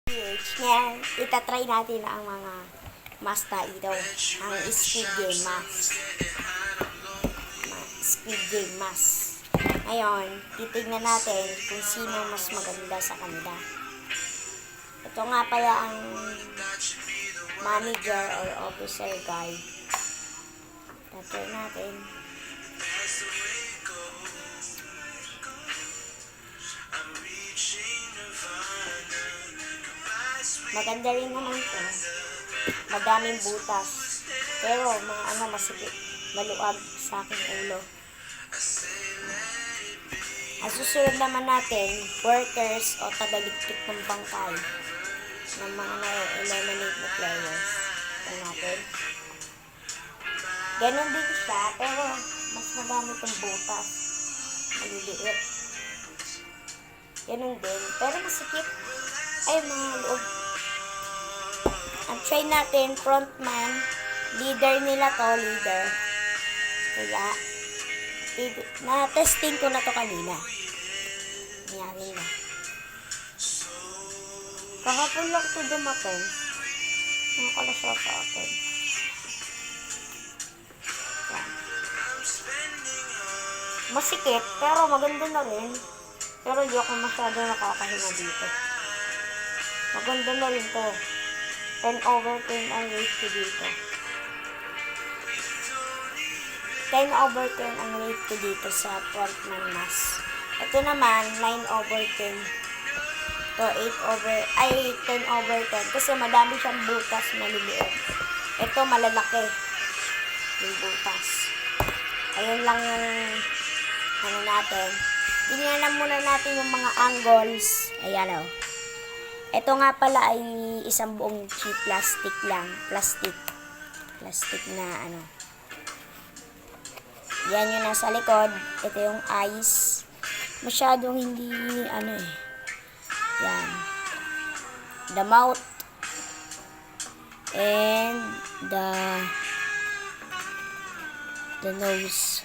Ngayon, itatry natin ang mga mask na ito. Ang Squid Game mask. Squid Game mask. Ngayon, titignan natin kung sino mas maganda sa kanila. Ito nga pala ang manager or officer guide. Tatry natin. Maganda rin naman ito. Madaming butas. Pero mga masikip, maluag sa aking ulo. Ang susunod naman natin, workers o tagaligpit ng bangkay ng mga na-eliminate na players. Ito natin. Ganon din siya, pero mas madami itong butas. Maliliit. Ganon din. Pero masikip. Ay, mga loob. Ang try natin, frontman, leader nila to, leader. Kaya, na-testing ko na to kanina. Nangyari na. Kahapon lang ito dumating. Nakalasya sa akin. Yan. Masikip, pero maganda na rin. Pero di ako masyado nakakahinga dito. Maganda na rin to. 10/10 ang rate ko dito. 10/10 ang rate ko dito sa frontman mask. Ito naman, 9/10. To 10/10. Kasi madami siyang butas maliliit. Ito malalaki. Yung butas. Ayun lang yung natin. Tingnan muna natin yung mga angles. Ayan o. Ito nga pala ay isang buong sheet plastic lang. Plastic na Yan yung nasa likod. Ito yung eyes. Masyadong hindi Yan. The mouth. And the nose.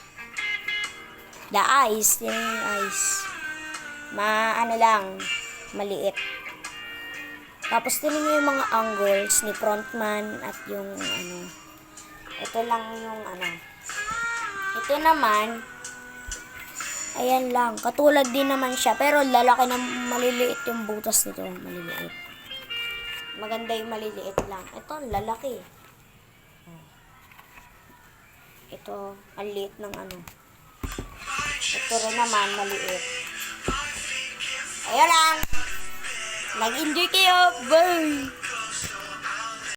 The eyes. Yan yung eyes. Lang. Maliit. Tapos tingnan nyo yung mga angles ni frontman at yung ito lang yung Ito naman, ayan lang. Katulad din naman siya. Pero lalaki na maliliit yung butas nito. Maliliit. Maganda yung maliliit lang. Ito, lalaki. Ito, ang liit ng Ito rin naman, maliit. Ayan lang. Nag-enjoy kayo. Bye!